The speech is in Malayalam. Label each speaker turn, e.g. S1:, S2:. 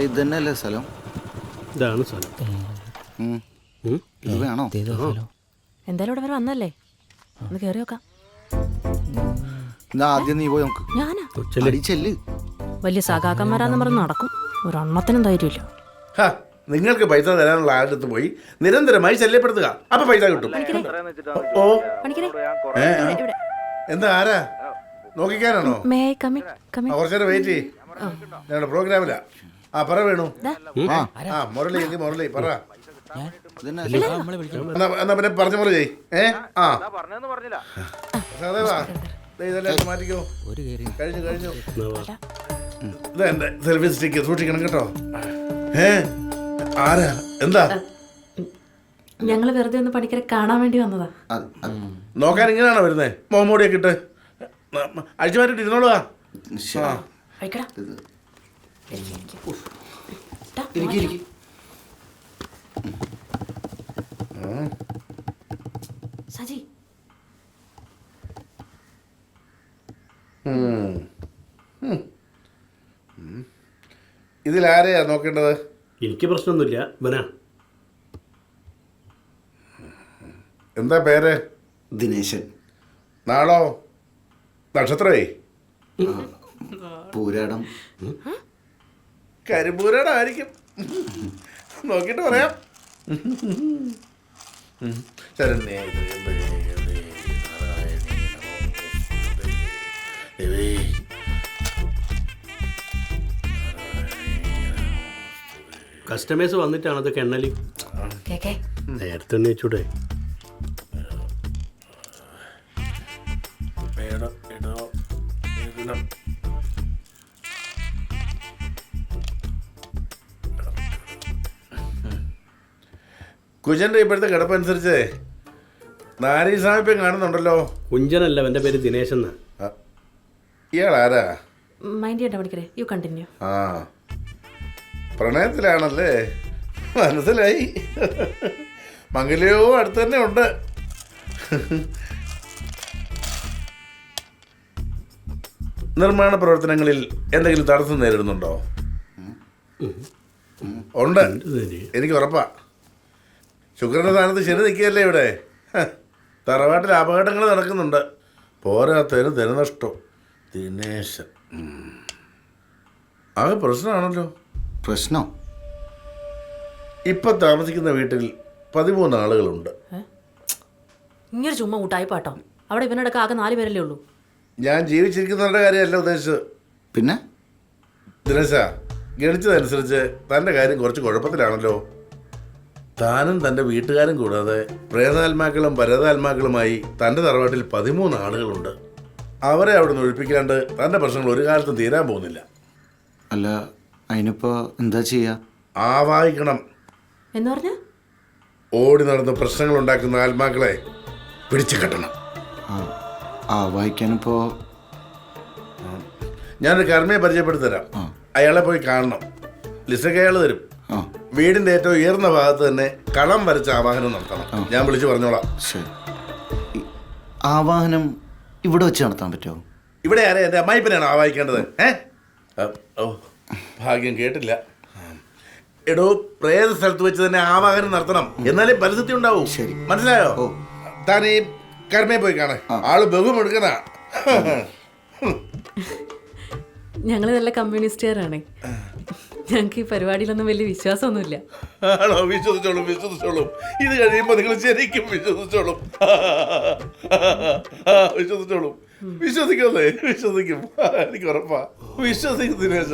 S1: ഇത് തന്നെയല്ലേ സ്ഥലം?
S2: ഇതാണ് സ്ഥലം.
S1: ഇത് വേണോ?
S3: എന്തായാലും ഇവിടെ വരെ വന്നല്ലേ, ഒന്ന് കേറി നോക്കാം.
S1: ആദ്യം നീ പോയി നോക്ക്.
S3: ഞാനാ
S1: ചെല്ല്.
S3: വലിയ സഖാക്കന്മാരാന്ന് പറഞ്ഞ് നടക്കും, ഒരെണ്ണത്തിനും ധൈര്യമില്ല.
S4: നിങ്ങൾക്ക് പൈസ തരാനുള്ള ആളുടെ പോയി നിരന്തരമായി ശല്യപ്പെടുത്തുക, അപ്പൊ പൈസ കിട്ടും. ഓ എന്താ ആരാ നോക്കിക്കാനാണോ? കുറച്ചേരം വെയിറ്റ് ചെയ്യ്, ഞങ്ങളുടെ പ്രോഗ്രാമിലാ. പറ വേണു. മുരളി മുരളി പറ. എന്നാ പിന്നെ പറഞ്ഞ പോലെ ചെയ്. ഇതെല്ലാം മാറ്റിക്കോ. കഴിഞ്ഞു. ഇതെന്റെ സെൽഫി സ്റ്റിക്ക് സൂക്ഷിക്കണം കേട്ടോ. ആരാ എന്താ?
S3: ഞങ്ങള് വെറുതെ ഒന്ന് പണിക്കരെ കാണാൻ വേണ്ടി വന്നതാ.
S4: നോക്കാൻ ഇങ്ങനെയാണോ വരുന്നേ? മോമോടിയൊക്കെ ഇട്ട് അഴിച്ചു മാറ്റിട്ട് ഇരുന്നോളുക.
S3: സജി
S4: ഇതിലാരെയാ നോക്കേണ്ടത്?
S2: എനിക്ക് പ്രശ്നമൊന്നുമില്ല. ഇവനാ.
S4: എന്താ പേര്?
S1: ദിനേശൻ.
S4: നാളോ? നക്ഷത്രേ?
S1: പൂരാടം.
S4: കരിമ്പൂരാടം ആയിരിക്കും, നോക്കിട്ട് പറയാം.
S2: കസ്റ്റമേഴ്സ് വന്നിട്ടാണ് അതൊക്കെ എണ്ണലി. നേരത്തെ എണ്ണയിച്ചൂടെ?
S4: കുഞ്ചന്റെ ഇപ്പോഴത്തെ കിടപ്പനുസരിച്ച് നാരീസാമിപ്പം കാണുന്നുണ്ടല്ലോ.
S2: കുഞ്ചനല്ല, എൻ്റെ പേര് ദിനേശൻ.
S4: ഇയാളാരാ? പ്രണയത്തിലാണല്ലേ, മനസ്സിലായി. മംഗലയോ അടുത്ത് തന്നെ ഉണ്ട്. നിർമ്മാണ പ്രവർത്തനങ്ങളിൽ എന്തെങ്കിലും തടസ്സം നേരിടുന്നുണ്ടോ? ഉണ്ട്, എനിക്ക് ഉറപ്പാ. ശുക്രന്റെ സ്ഥാനത്ത് ശരി നിൽക്കുകയല്ലേ ഇവിടെ. തറവാട്ടിൽ അപകടങ്ങൾ നടക്കുന്നുണ്ട്, പോരാത്തതിന് ധനനഷ്ടം. ദിനേശൻ അത് പ്രശ്നമാണല്ലോ.
S1: പ്രശ്നോ?
S4: ഇപ്പൊ താമസിക്കുന്ന വീട്ടിൽ 13 ആളുകളുണ്ട്.
S3: ഇങ്ങനെ ചുമ്മാ ഊട്ടായി പാട്ടോ. അവിടെ ഇവനടക്കം ആകെ 4 പേരല്ലേ ഉള്ളൂ.
S4: ഞാൻ ജീവിച്ചിരിക്കുന്നവരുടെ കാര്യമല്ല ഉദ്ദേശിച്ചത്.
S1: പിന്നെ
S4: ദിനേശ, ഗണിച്ചതനുസരിച്ച് തൻ്റെ കാര്യം കുറച്ച് കുഴപ്പത്തിലാണല്ലോ. താനും തൻ്റെ വീട്ടുകാരും കൂടാതെ പ്രേതാത്മാക്കളും പരതാത്മാക്കളുമായി തൻ്റെ തറവാട്ടിൽ 13 ആളുകളുണ്ട്. അവരെ അവിടെ നിന്ന് ഒഴിപ്പിക്കാണ്ട് തൻ്റെ പ്രശ്നങ്ങൾ ഒരു കാലത്തും തീരാൻ പോകുന്നില്ല.
S1: അല്ല, അതിനിപ്പോ എന്താ ചെയ്യാ?
S4: ആവാഹിക്കണം
S3: എന്ന് പറഞ്ഞ
S4: ഓടി നടന്ന് പ്രശ്നങ്ങൾ ഉണ്ടാക്കുന്ന ആത്മാക്കളെ പിടിച്ചു കെട്ടണം.
S1: ആവാഹിക്കാനിപ്പോ
S4: ഞാനൊരു കർമ്മയെ പരിചയപ്പെടുത്തരാം. അയാളെ പോയി കാണണം. ലിസ്റ്റൊക്കെ അയാൾ തരും. വീടിന്റെ ഏറ്റവും ഉയർന്ന ഭാഗത്ത് തന്നെ കളം വരച്ച ആവാഹനം നടത്തണം. ഞാൻ വിളിച്ചു പറഞ്ഞോളാം.
S1: ശരി. ആവാഹനം ഇവിടെ വെച്ച് നടത്താൻ പറ്റുമോ?
S4: ഇവിടെ ആരെ? എൻ്റെ അമ്മായിപ്പനാണ് ആവാഹിക്കേണ്ടത്. ഓ, ഭാഗ്യം കേട്ടില്ല. എടോ, പ്രേത സ്ഥലത്ത് വെച്ച് തന്നെ ആവാഹനം നടത്തണം, എന്നാലേ പരിസ്ഥിതി ഉണ്ടാവും.
S1: ശരി,
S4: മനസ്സിലായോ? താൻ ഈ കർമ്മയെ പോയി കാണേ, ആള് ബഹുമെടുക്കണ.
S3: ഞങ്ങള് നല്ല കമ്മ്യൂണിസ്റ്റുകാരാണ്. ഞങ്ങൾക്ക് ഈ പരിപാടിയിലൊന്നും വലിയ വിശ്വാസമൊന്നുമില്ല.
S4: ആണോ? വിശ്വസിച്ചോളും. ഇത് കഴിയുമ്പോ നിങ്ങൾ ശരിക്കും വിശ്വസിച്ചോളും. വിശ്വസിക്കും. എനിക്ക് ഉറപ്പാ. വിശ്വസിക്കും ദിനേശ.